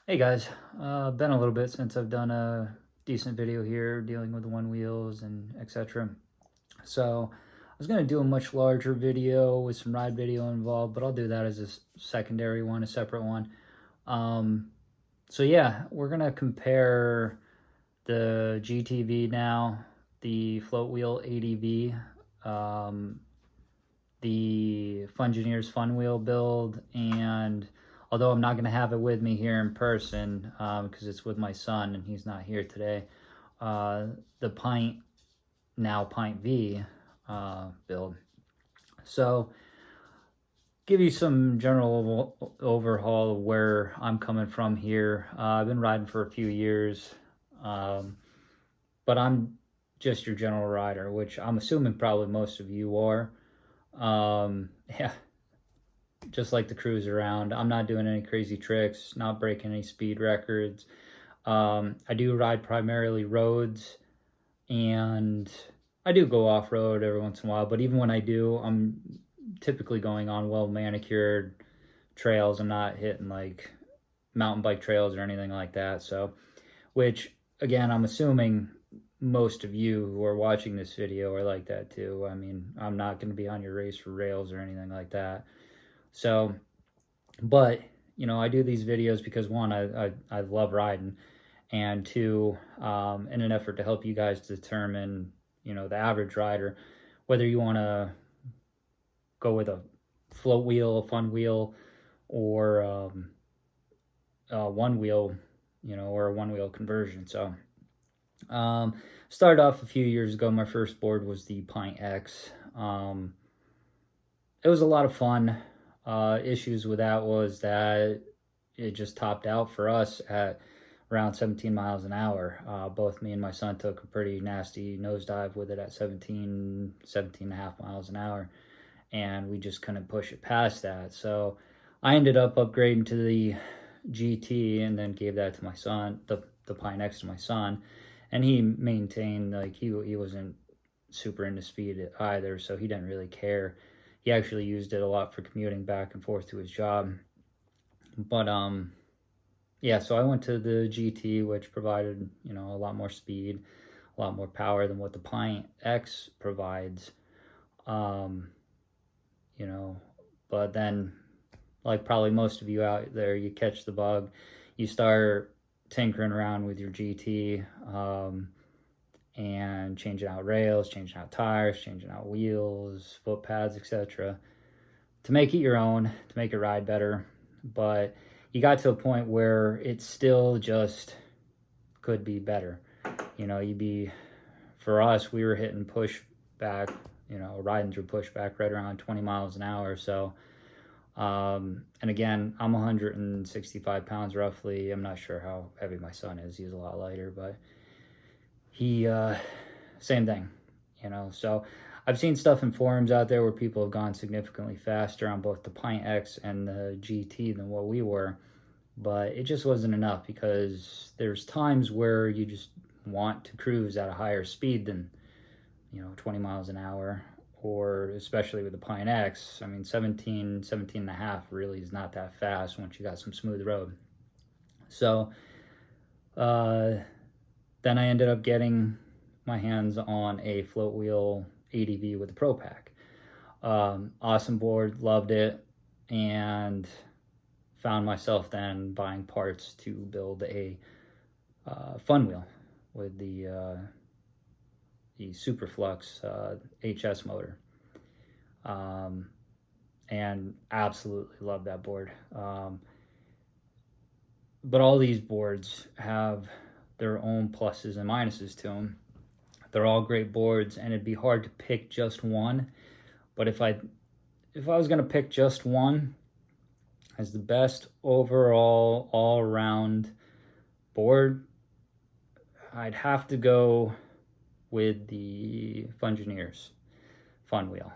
Hey guys, been a little bit since I've done a decent video here dealing with one wheels and etc. So I was going to do a much larger video with some ride video involved, but I'll do that as a secondary one, a separate one. Um, so yeah, we're going to compare the GTV now, the FloatWheel ADV, the Fungineers FunWheel build, and although I'm not going to have it with me here in person because it's with my son and he's not here today, the PintV build. So give you some general overhaul of where I'm coming from here. I've been riding for a few years, but I'm just your general rider, which I'm assuming probably most of you are. Yeah, just like to cruise around. I'm not doing any crazy tricks, not breaking any speed records. I do ride primarily roads, and I do go off-road every once in a while, but even when I do, I'm typically going on well-manicured trails. I'm not hitting like mountain bike trails or anything like that. So, which again, I'm assuming most of you who are watching this video are like that too. I mean, I'm not going to be on your race for rails or anything like that. So, but you know, I do these videos because one, I love riding, and two, in an effort to help you guys determine, you know, the average rider, whether you want to go with a float wheel, a fun wheel, or one wheel, you know, or a one wheel conversion. So, started off a few years ago. My first board was the Pint X. It was a lot of fun. Issues with that was that it just topped out for us at around 17 miles an hour. Both me and my son took a pretty nasty nosedive with it at 17 and a half miles an hour, and we just couldn't push it past that. So I ended up upgrading to the GT and then gave that to my son, the Pine X to my son, and he maintained, like, he wasn't super into speed either, so he didn't really care. He actually used it a lot for commuting back and forth to his job. But yeah, so I went to the GT, which provided, you know, a lot more speed, a lot more power than what the Pint X provides. You know, but then, like probably most of you out there, you catch the bug, you start tinkering around with your GT, and changing out rails, changing out tires, changing out wheels, foot pads, etc. to make it your own, to make it ride better. But you got to a point where it still just could be better. You know, for us, we were hitting pushback, you know, riding through pushback right around 20 miles an hour. So, and again, I'm 165 pounds roughly. I'm not sure how heavy my son is. He's a lot lighter, but he, same thing, you know. So I've seen stuff in forums out there where people have gone significantly faster on both the Pint X and the GT than what we were, but it just wasn't enough, because there's times where you just want to cruise at a higher speed than, you know, 20 miles an hour, or especially with the Pint X. I mean, 17 and a half really is not that fast once you got some smooth road. So, then I ended up getting my hands on a FloatWheel ADV with the Pro Pack. Awesome board, loved it, and found myself then buying parts to build a FunWheel with the Superflux HS motor, and absolutely love that board. But all these boards have their own pluses and minuses to them. They're all great boards, and it'd be hard to pick just one. But if I was going to pick just one as the best overall all-around board, I'd have to go with the Fungineers FunWheel.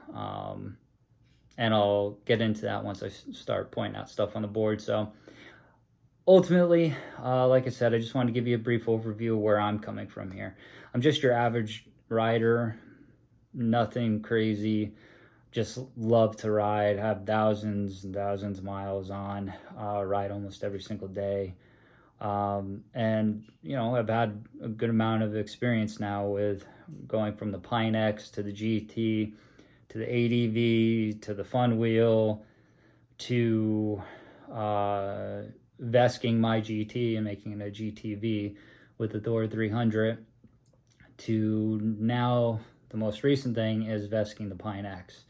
And I'll get into that once I start pointing out stuff on the board. So ultimately, like I said, I just wanted to give you a brief overview of where I'm coming from here. I'm just your average rider, nothing crazy, just love to ride, have thousands and thousands of miles on, ride almost every single day. And you know, I've had a good amount of experience now with going from the Pine X to the GT to the ADV to the FunWheel to vesking my GT and making it a GTV with the Thor 300 to now the most recent thing is vesking the Pine X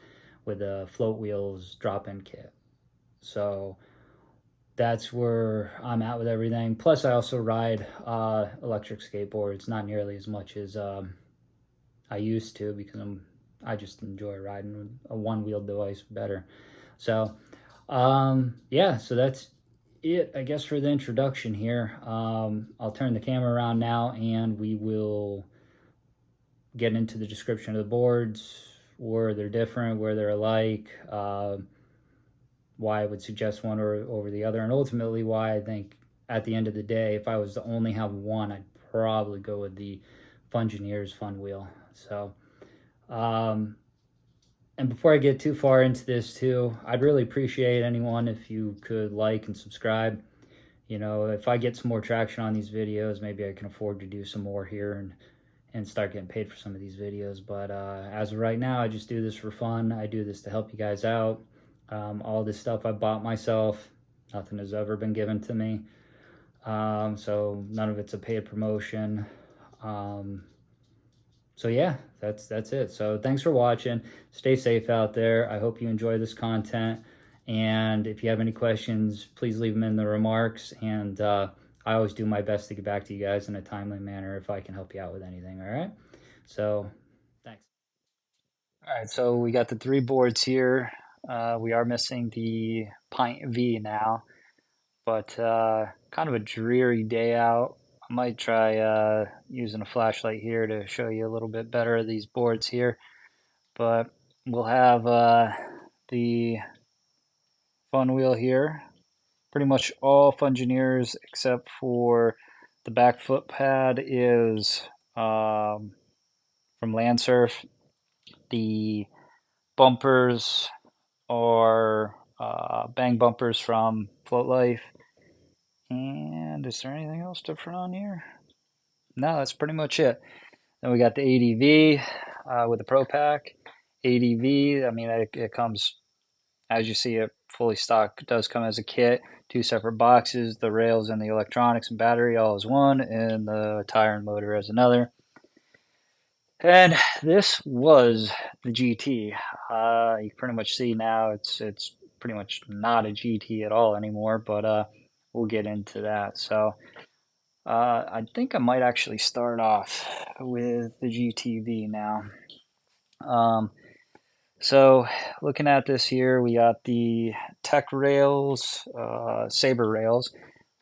with the FloatWheels drop-in kit. So that's where I'm at with everything. Plus, I also ride electric skateboards, not nearly as much as I used to, because I just enjoy riding with a one-wheel device better. So yeah, so that's it, I guess, for the introduction here. I'll turn the camera around now, and we will get into the description of the boards, where they're different, where they're alike, why I would suggest one over the other, and ultimately why I think at the end of the day, if I was to only have one, I'd probably go with the Fungineers FunWheel. So, and before I get too far into this too, I'd really appreciate anyone if you could like and subscribe. You know, if I get some more traction on these videos, maybe I can afford to do some more here and start getting paid for some of these videos. But as of right now, I just do this for fun. I do this to help you guys out. All this stuff I bought myself. Nothing has ever been given to me. So none of it's a paid promotion. So yeah, that's it. So thanks for watching. Stay safe out there. I hope you enjoy this content. And if you have any questions, please leave them in the remarks. And I always do my best to get back to you guys in a timely manner if I can help you out with anything. All right. So thanks. All right. So we got the three boards here. We are missing the PintV now, but kind of a dreary day out. I might try using a flashlight here to show you a little bit better of these boards here. But we'll have the FunWheel here. Pretty much all Fungineers except for the back foot pad is from Landsurf. The bumpers are bang bumpers from FloatLife. And is there anything else different on here? No, that's pretty much it. Then we got the ADV with the Pro Pack. ADV, I mean, it comes, as you see, it fully stock. It does come as a kit, two separate boxes, the rails and the electronics and battery all as one, and the tire and motor as another. And this was the GT. You pretty much see now it's pretty much not a GT at all anymore, but we'll get into that. So I think I might actually start off with the GTV now. So looking at this here, we got the Tech rails, Saber rails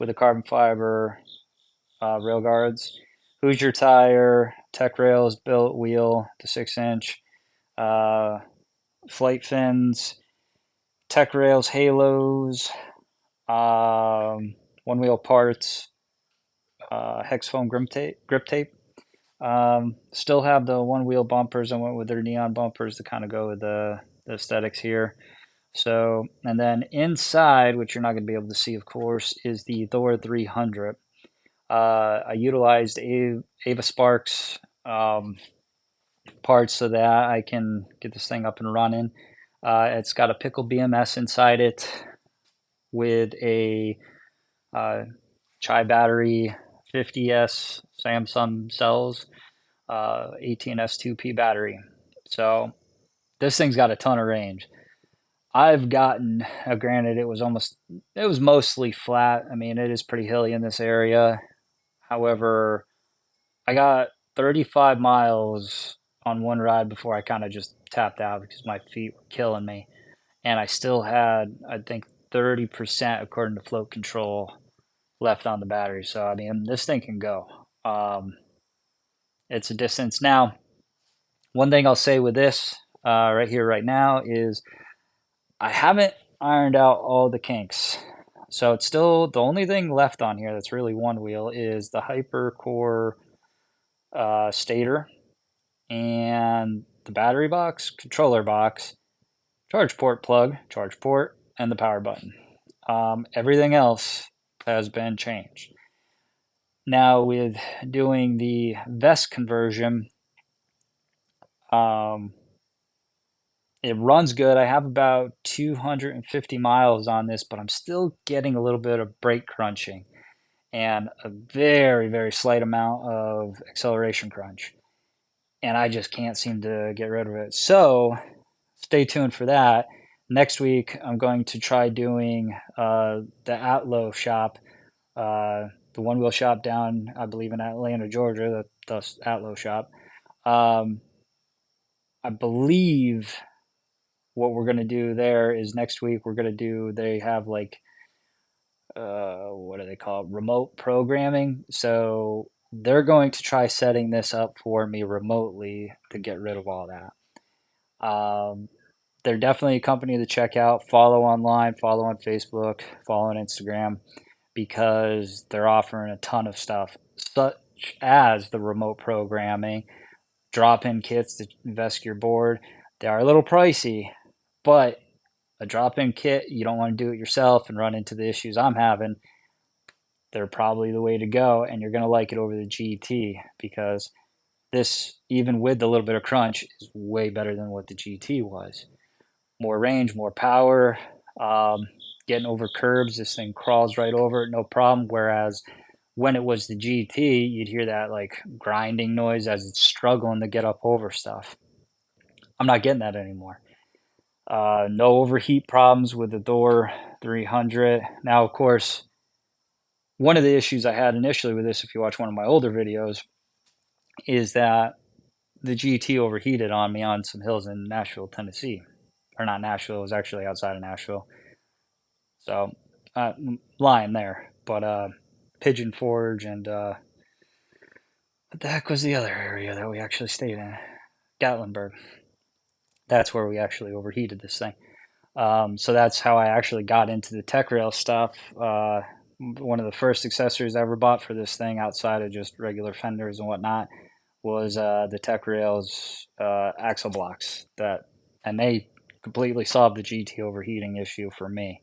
with the carbon fiber rail guards. Hoosier tire, Tech rails, billet wheel, the 6-inch, flight fins, Tech rails, halos, one wheel parts, hex foam grip tape. Still have the one wheel bumpers. I went with their neon bumpers to kind of go with the aesthetics here. So, and then inside, which you're not going to be able to see, of course, is the Thor 300. I utilized Ava Sparks parts so that I can get this thing up and running. It's got a pickle BMS inside it with a Chai battery, 50S Samsung cells, 18S2P battery. So this thing's got a ton of range. I've gotten, granted, it was mostly flat. I mean, it is pretty hilly in this area. However, I got 35 miles on one ride before I kind of just tapped out because my feet were killing me. And I still had, I think, 30% according to float control left on the battery. So, I mean, this thing can go. It's a distance. Now, one thing I'll say with this right here, right now, is I haven't ironed out all the kinks. So it's still, the only thing left on here that's really one wheel is the HyperCore stator and the battery box, controller box, charge port plug, charge port, and the power button. Everything else has been changed. Now with doing the vest conversion, it runs good. I have about 250 miles on this, but I'm still getting a little bit of brake crunching and a very, very slight amount of acceleration crunch. And I just can't seem to get rid of it. So stay tuned for that. Next week, I'm going to try doing the Atlo shop, the one wheel shop down, I believe, in Atlanta, Georgia, the Atlo shop. I believe what we're going to do there is next week we're going to do, they have like, what do they call it? Remote programming. So they're going to try setting this up for me remotely to get rid of all that. They're definitely a company to check out. Follow online, follow on Facebook, follow on Instagram, because they're offering a ton of stuff, such as the remote programming, drop-in kits to invest your board. They are a little pricey, but a drop-in kit, you don't want to do it yourself and run into the issues I'm having. They're probably the way to go, and you're going to like it over the GT, because this, even with the little bit of crunch, is way better than what the GT was. More range, more power, getting over curbs, this thing crawls right over it, no problem. Whereas when it was the GT, you'd hear that like grinding noise as it's struggling to get up over stuff. I'm not getting that anymore. No overheat problems with the Door 300. Now, of course, one of the issues I had initially with this, if you watch one of my older videos, is that the GT overheated on me on some hills in Nashville, Tennessee. Or not Nashville, it was actually outside of Nashville. So, lying there. But Pigeon Forge and what the heck was the other area that we actually stayed in? Gatlinburg. That's where we actually overheated this thing. So that's how I actually got into the tech rail stuff. One of the first accessories I ever bought for this thing, outside of just regular fenders and whatnot, was the tech rails axle blocks. And they completely solved the GT overheating issue for me.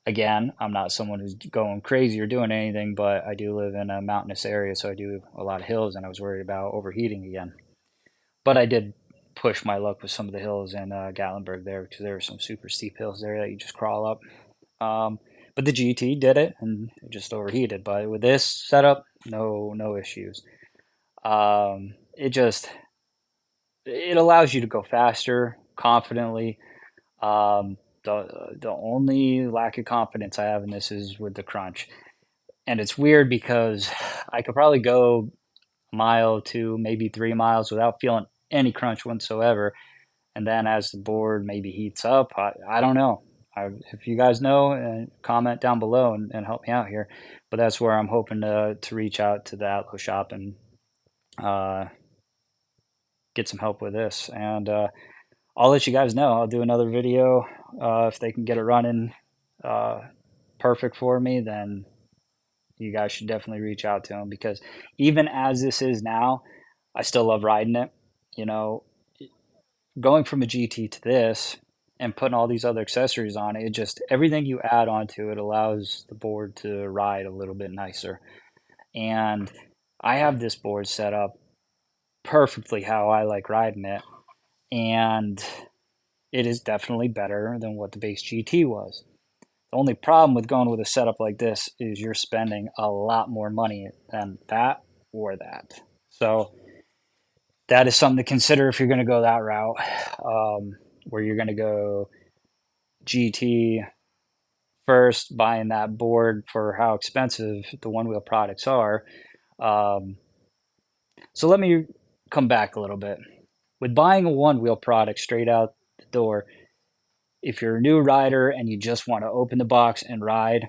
Again, I'm not someone who's going crazy or doing anything, but I do live in a mountainous area, so I do a lot of hills, and I was worried about overheating again. But I did push my luck with some of the hills in Gatlinburg there, because there are some super steep hills there that you just crawl up. But the GT did it, and it just overheated. But with this setup, no issues. It just, it allows you to go faster, confidently. The only lack of confidence I have in this is with the crunch. And it's weird because I could probably go a mile, 2, maybe 3 miles without feeling any crunch whatsoever. And then as the board maybe heats up, I don't know. If you guys know, comment down below and help me out here. But that's where I'm hoping to reach out to the Atlo shop and get some help with this. And I'll let you guys know. I'll do another video. If they can get it running perfect for me, then you guys should definitely reach out to them, because even as this is now, I still love riding it. You know, going from a GT to this and putting all these other accessories on it, it just, everything you add onto it allows the board to ride a little bit nicer. And I have this board set up perfectly how I like riding it, and it is definitely better than what the base GT was. The only problem with going with a setup like this is you're spending a lot more money than that or that. So that is something to consider if you're going to go that route, where you're going to go GT first, buying that board for how expensive the one wheel products are. So let me come back a little bit. With buying a one wheel product straight out the door, if you're a new rider and you just want to open the box and ride,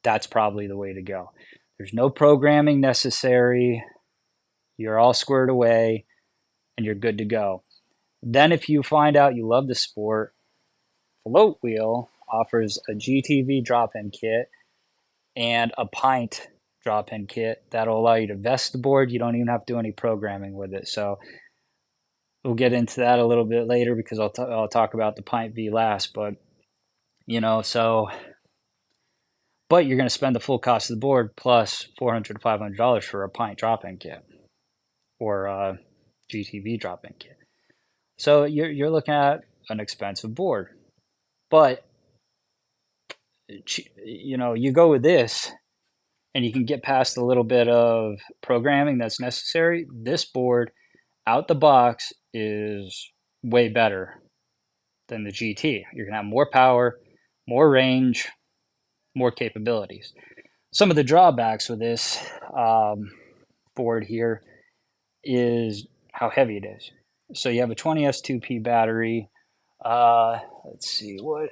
that's probably the way to go. There's no programming necessary. You're all squared away and you're good to go. Then if you find out you love the sport, FloatWheel offers a GTV drop-in kit and a pint drop-in kit that'll allow you to vest the board. You don't even have to do any programming with it. So we'll get into that a little bit later, because I'll talk about the PintV last. But, you know, so but you're going to spend the full cost of the board plus $400 to $500 for a pint drop-in kit or a GTV drop-in kit. So you're looking at an expensive board, but you know, you go with this and you can get past a little bit of programming that's necessary. This board out the box is way better than the GT. You're going to have more power, more range, more capabilities. Some of the drawbacks with this board here is how heavy it is. So you have a 20S2P battery. Let's see what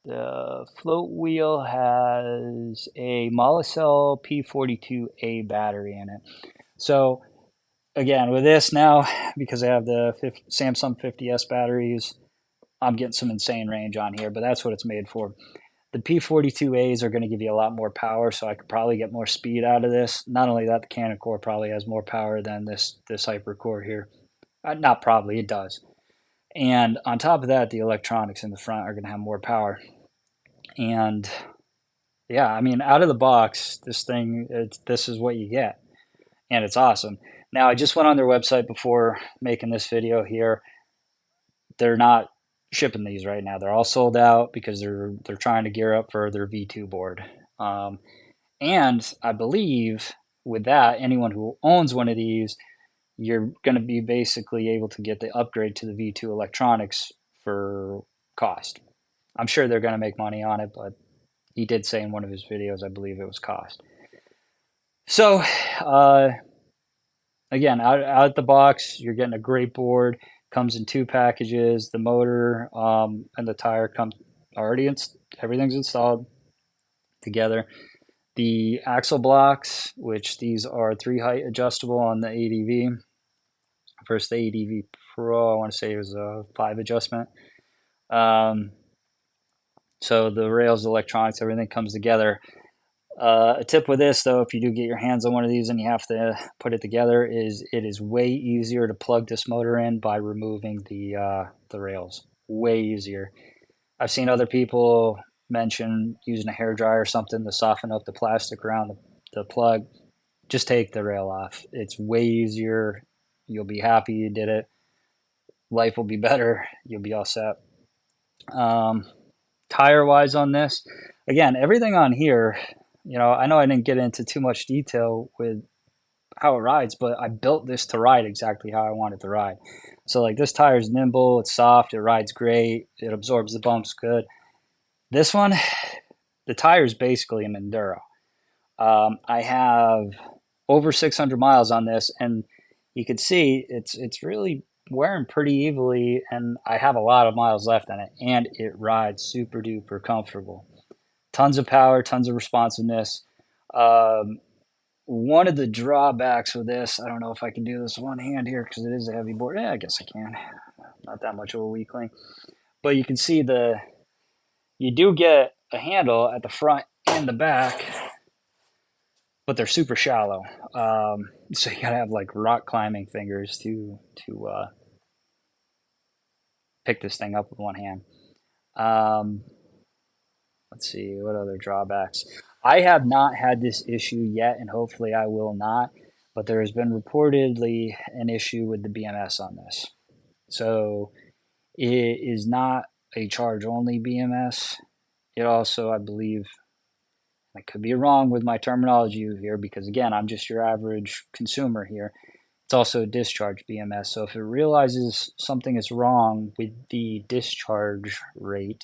the FloatWheel has a Molicel P42A battery in it. So again, with this now, because I have the Samsung 50S batteries, I'm getting some insane range on here, but that's what it's made for. The P42As are going to give you a lot more power, so I could probably get more speed out of this. Not only that, the Canon core probably has more power than this hypercore here. Not probably, it does. And on top of that, the electronics in the front are going to have more power. And yeah, I mean, out of the box, this is what you get, and it's awesome. Now, I just went on their website before making this video here. They're not shipping these right now. They're all sold out because they're trying to gear up for their V2 board. And I believe with that, anyone who owns one of these, you're going to be basically able to get the upgrade to the V2 electronics for cost. I'm sure they're going to make money on it, but he did say in one of his videos, I believe it was cost. So, again, out the box, you're getting a great board. Comes in 2 packages. The motor and the tire come already. Everything's installed together. The axle blocks, which these are 3 height adjustable on the ADV. First, the ADV Pro, I want to say it was a 5 adjustment. So the rails, electronics, everything comes together. A tip with this, though, if you do get your hands on one of these and you have to put it together, is it is way easier to plug this motor in by removing the rails. Way easier. I've seen other people mention using a hairdryer or something to soften up the plastic around the plug. Just take the rail off. It's way easier. You'll be happy you did it. Life will be better. You'll be all set. Tire-wise on this, again, everything on here, you know, I know I didn't get into too much detail with how it rides, but I built this to ride exactly how I want it to ride. So like this tire is nimble, it's soft, it rides great, it absorbs the bumps good. This one, the tire is basically an enduro. I have over 600 miles on this, and you can see it's really wearing pretty evenly, and I have a lot of miles left on it, and it rides super duper comfortable. Tons of power, tons of responsiveness. One of the drawbacks with this, I don't know if I can do this one hand here because it is a heavy board. Yeah, I guess I can. Not that much of a weakling. But you can see you do get a handle at the front and the back, but they're super shallow. So you gotta have like rock climbing fingers to pick this thing up with one hand. Let's see, what other drawbacks? I have not had this issue yet, and hopefully I will not, but there has been reportedly an issue with the BMS on this. So it is not a charge-only BMS. It also, I believe, I could be wrong with my terminology here because, again, I'm just your average consumer here. It's also a discharge BMS. So if it realizes something is wrong with the discharge rate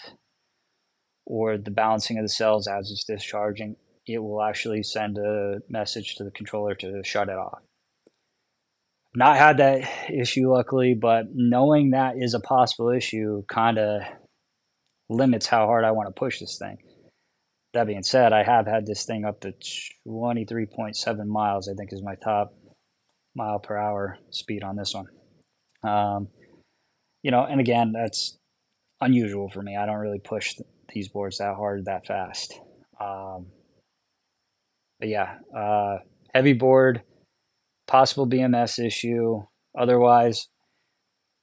or the balancing of the cells as it's discharging, it will actually send a message to the controller to shut it off. Not had that issue, luckily, but knowing that is a possible issue kind of limits how hard I want to push this thing. That being said, I have had this thing up to 23.7 miles, I think is my top mile per hour speed on this one. You know, and again, that's unusual for me. I don't really push these boards that hard that fast. But yeah, heavy board, possible BMS issue. Otherwise,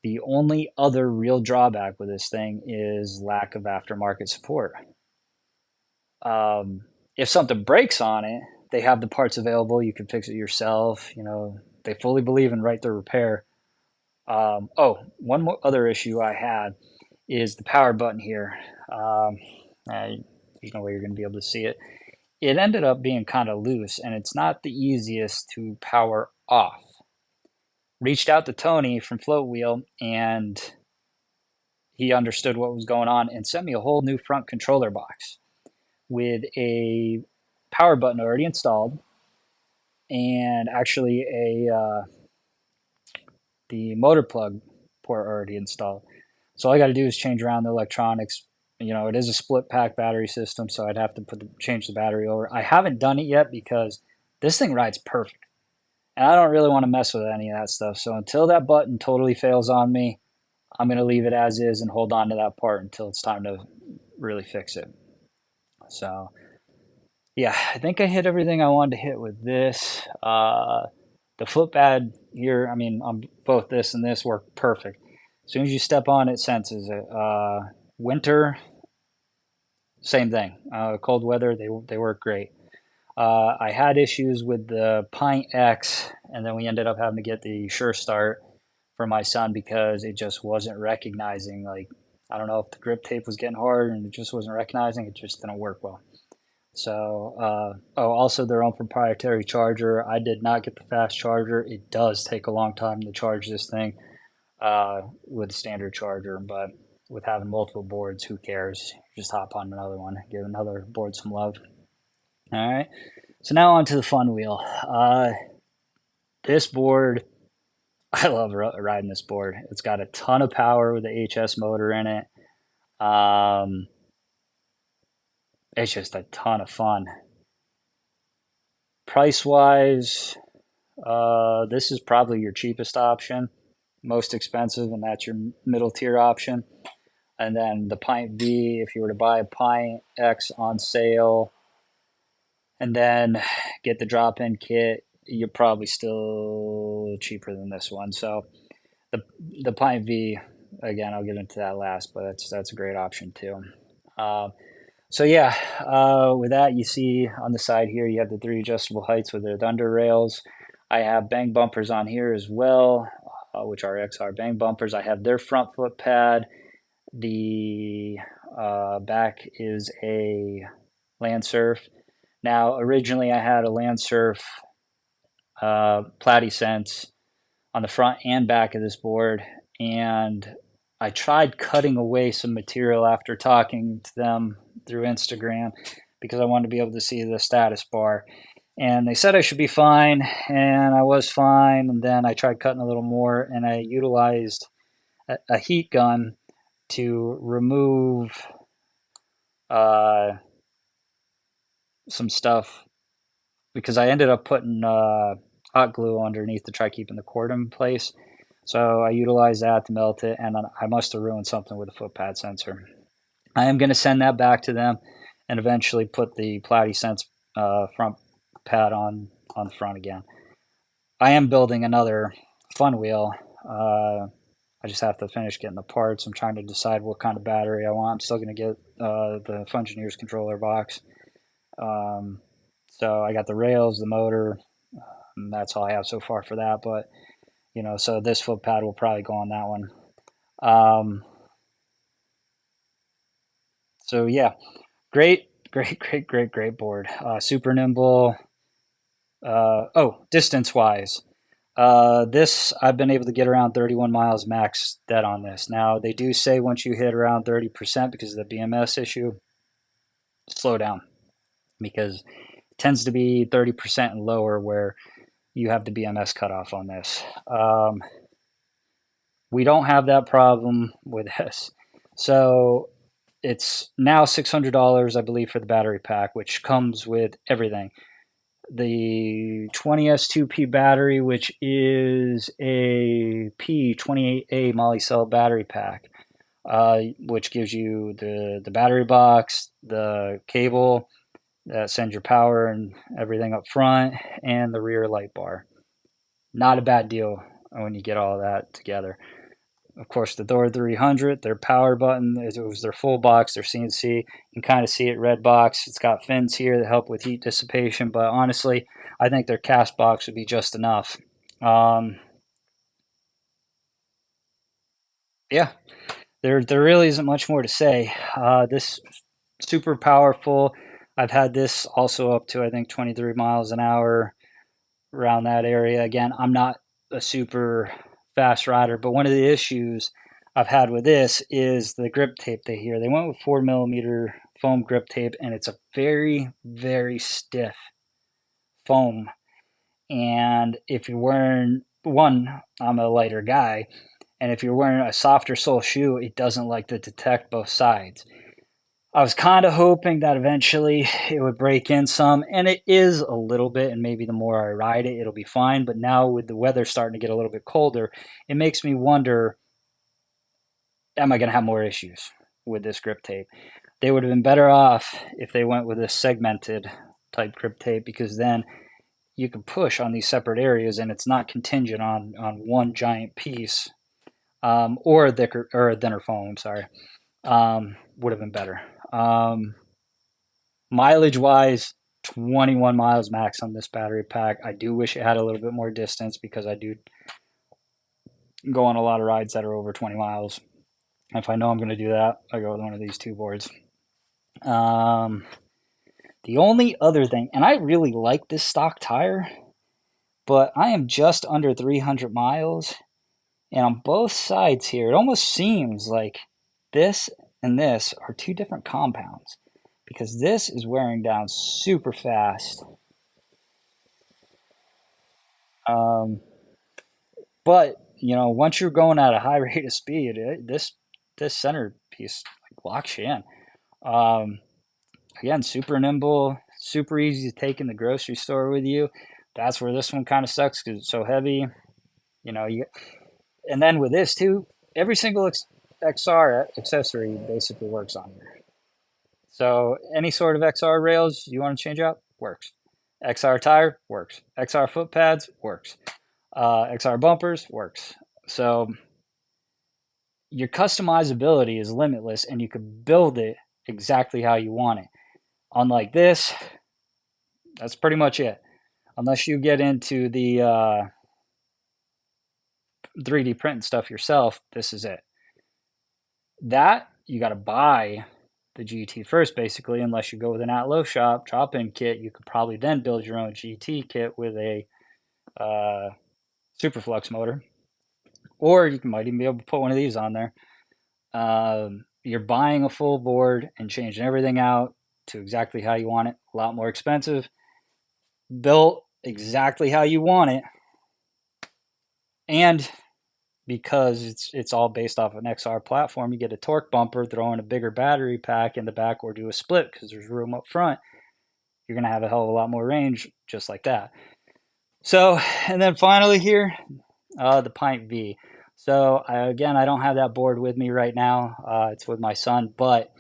the only other real drawback with this thing is lack of aftermarket support. If something breaks on it, they have the parts available. You can fix it yourself. You know, they fully believe in right to repair. One more other issue I had is the power button here. Um, there's no way you're going to be able to see it. It ended up being kind of loose, and it's not the easiest to power off. Reached out to Tony from FloatWheel, and he understood what was going on and sent me a whole new front controller box with a power button already installed, and actually the motor plug port already installed. So all I got to do is change around the electronics. You know, it is a split pack battery system, so I'd have to change the battery over. I haven't done it yet because this thing rides perfect, and I don't really want to mess with any of that stuff. So until that button totally fails on me, I'm going to leave it as is and hold on to that part until it's time to really fix it. So yeah, I think I hit everything I wanted to hit with this. The foot pad here, I mean, on both this and this work perfect. As soon as you step on it, senses it. Winter, same thing. Cold weather, they work great. I had issues with the Pint X, and then we ended up having to get the Sure Start for my son because it just wasn't recognizing. Like, I don't know if the grip tape was getting hard and it just wasn't recognizing. It just didn't work well. So, also their own proprietary charger. I did not get the fast charger. It does take a long time to charge this thing with a standard charger, but with having multiple boards, who cares? Just hop on another one, give another board some love. All right. So now on to the FunWheel. This board, I love riding this board. It's got a ton of power with the HS motor in it. It's just a ton of fun. Price wise, this is probably your cheapest option, most expensive, and that's your middle tier option. And then the PintV, if you were to buy a Pint X on sale and then get the drop-in kit, you're probably still cheaper than this one. So the PintV, again, I'll get into that last, but that's a great option too. So yeah, with that, you see on the side here, you have the 3 adjustable heights with the under rails. I have bang bumpers on here as well, which are XR bang bumpers. I have their front foot pad. The back is a Landsurf. Now, originally I had a Landsurf Platy Sense on the front and back of this board, and I tried cutting away some material after talking to them through Instagram because I wanted to be able to see the status bar. And they said I should be fine, and I was fine. And then I tried cutting a little more, and I utilized a heat gun to remove some stuff because I ended up putting hot glue underneath to try keeping the cord in place. So I utilized that to melt it, and I must have ruined something with the foot pad sensor. I am going to send that back to them and eventually put the Platy Sense front pad on the front again. I am building another FunWheel. I just have to finish getting the parts. I'm trying to decide what kind of battery I want. I'm still going to get the Fungineers controller box. So I got the rails, the motor, and that's all I have so far for that. But, you know, so this foot pad will probably go on that one. So yeah, great board. Super nimble. Distance wise, this I've been able to get around 31 miles max dead on this. Now they do say once you hit around 30% because of the BMS issue, slow down because it tends to be 30% and lower where you have the BMS cutoff on this. We don't have that problem with this. So it's now $600, I believe, for the battery pack, which comes with everything. The 20S2P battery, which is a P28A moly cell battery pack, which gives you the battery box, the cable that sends your power and everything up front, and the rear light bar. Not a bad deal when you get all that together. Of course, the Thor 300, their power button, it was their full box, their CNC. You can kind of see it red box. It's got fins here that help with heat dissipation, but honestly, I think their cast box would be just enough. Yeah, there really isn't much more to say. This super powerful. I've had this also up to I think 23 miles an hour around that area. Again, I'm not a super fast rider, but one of the issues I've had with this is the grip tape they hear. They went with 4mm foam grip tape, and it's a very, very stiff foam. And if you're wearing one, I'm a lighter guy, and if you're wearing a softer sole shoe, it doesn't like to detect both sides. I was kind of hoping that eventually it would break in some, and it is a little bit, and maybe the more I ride it, it'll be fine. But now with the weather starting to get a little bit colder, it makes me wonder, am I going to have more issues with this grip tape? They would have been better off if they went with this segmented type grip tape, because then you can push on these separate areas and it's not contingent on one giant piece, or a thicker or a thinner foam. Sorry, would have been better. Mileage wise, 21 miles max on this battery pack. I do wish it had a little bit more distance because I do go on a lot of rides that are over 20 miles. If I know I'm going to do that, I go with one of these two boards. The only other thing, and I really like this stock tire, but I am just under 300 miles, and on both sides here, it almost seems like this and this are two different compounds, because this is wearing down super fast. Um, but once you're going at a high rate of speed, this centerpiece like locks you in. Um, Again, super nimble, super easy to take in the grocery store with you. That's where this one kind of sucks because it's so heavy. And then with this too, every single XR accessory basically works on here. So any sort of XR rails you want to change out works. XR tire works. XR foot pads works. XR bumpers works. So your customizability is limitless, and you can build it exactly how you want it. Unlike this, that's pretty much it. Unless you get into the 3D print stuff yourself, this is it. That you got to buy the GT first, basically, unless you go with an at low shop drop-in kit. You could probably then build your own GT kit with a Superflux motor, or you might even be able to put one of these on there. You're buying a full board and changing everything out to exactly how you want it. A lot more expensive. Built exactly how you want it, and because it's all based off an XR platform, you get a torque bumper, throw in a bigger battery pack in the back, or do a split because there's room up front. You're going to have a hell of a lot more range just like that. So, and then finally here, the PintV. So again, I don't have that board with me right now. It's with my son, but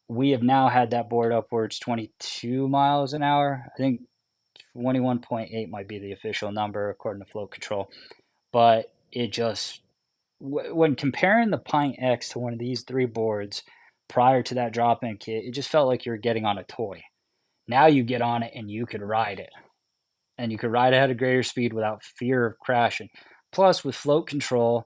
we have now had that board upwards 22 miles an hour. I think 21.8 might be the official number according to Float Control. But it just, when comparing the Pint X to one of these three boards prior to that drop-in kit, it just felt like you were getting on a toy. Now you get on it and you could ride it. And you could ride it at a greater speed without fear of crashing. Plus, with Float Control,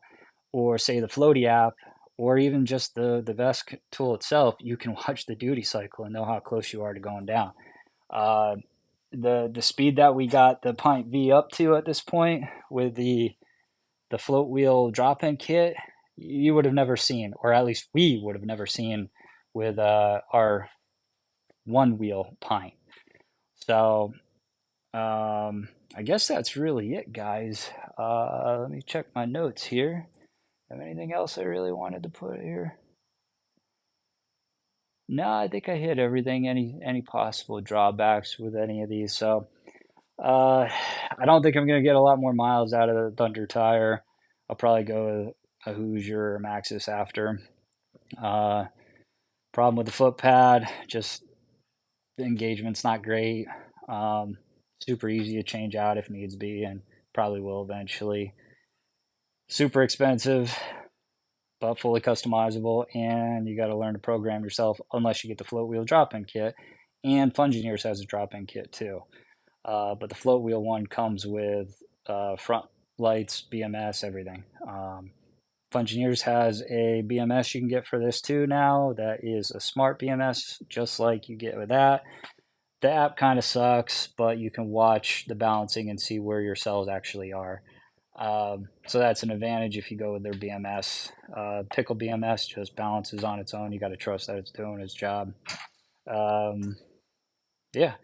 or say the Floaty app, or even just the VESC tool itself, you can watch the duty cycle and know how close you are to going down. The speed that we got the PintV up to at this point with the FloatWheel drop-in kit, you would have never seen, or at least we would have never seen with our one wheel Pint. So I guess that's really it, guys. Let me check my notes here. Have anything else I really wanted to put here? No, I think I hit everything. Any possible drawbacks with any of these? So I don't think I'm gonna get a lot more miles out of the Thunder tire. I'll probably go with a Hoosier or Maxxis after. Problem with the foot pad, just the engagement's not great. Super easy to change out if needs be, and probably will eventually. super expensive, but fully customizable, and you got to learn to program yourself unless you get the FloatWheel drop-in kit. And Fungineers has a drop-in kit too. But the FloatWheel one comes with front lights, BMS, everything. Fungineers has a BMS you can get for this too now. That is a smart BMS, just like you get with that. The app kind of sucks, but you can watch the balancing and see where your cells actually are. So that's an advantage if you go with their BMS. Pickle BMS just balances on its own. You got to trust that it's doing its job. Um, yeah.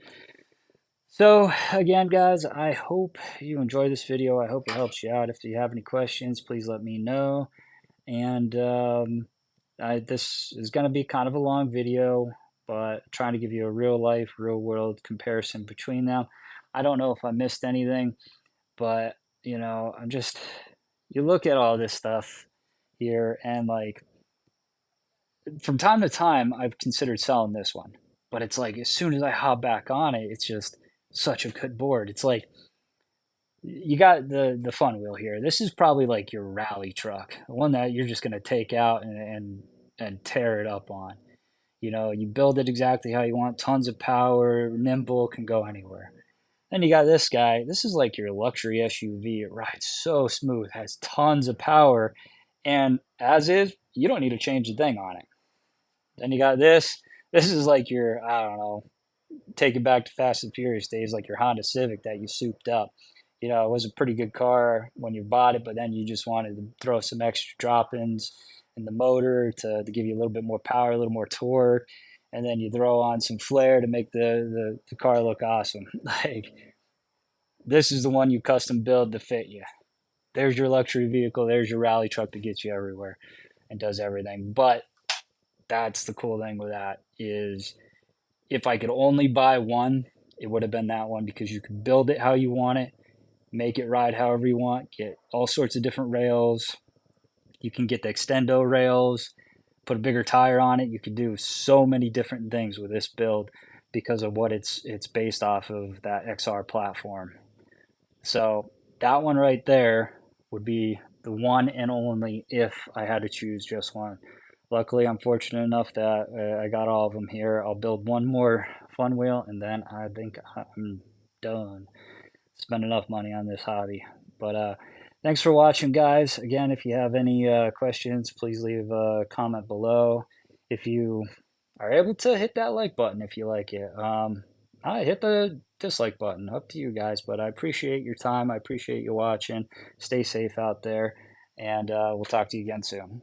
So again, guys, I hope you enjoy this video. I hope it helps you out. If you have any questions, please let me know. And this is going to be kind of a long video, but trying to give you a real life, real world comparison between them. I don't know if I missed anything, but you know, you look at all this stuff here, and like from time to time, I've considered selling this one, but it's like as soon as I hop back on it, it's just such a good board. It's like you got the FunWheel here. This is probably like your rally truck, the one that you're just gonna take out and tear it up on. You know, you build it exactly how you want, tons of power, nimble, can go anywhere. Then you got this guy. This is like your luxury SUV. It rides so smooth, has tons of power, and as is, you don't need to change a thing on it. Then you got this. This is like your, I don't know, take it back to Fast and Furious days, like your Honda Civic that you souped up. You know, it was a pretty good car when you bought it, but then you just wanted to throw some extra drop-ins in the motor to give you a little bit more power, a little more torque, and then you throw on some flair to make the car look awesome. Like, this is the one you custom build to fit you. There's your luxury vehicle. There's your rally truck that gets you everywhere and does everything. But that's the cool thing with that is if I could only buy one, it would have been that one because you can build it how you want it, make it ride however you want, get all sorts of different rails. You can get the extendo rails, put a bigger tire on it. You can do so many different things with this build because of what it's based off of, that XR platform. So that one right there would be the one and only if I had to choose just one. Luckily, I'm fortunate enough that I got all of them here. I'll build one more FunWheel, and then I think I'm done. Spend enough money on this hobby. But thanks for watching, guys. Again, if you have any questions, please leave a comment below. If you are able to hit that like button if you like it. I hit the dislike button. Up to you guys. But I appreciate your time. I appreciate you watching. Stay safe out there, and we'll talk to you again soon.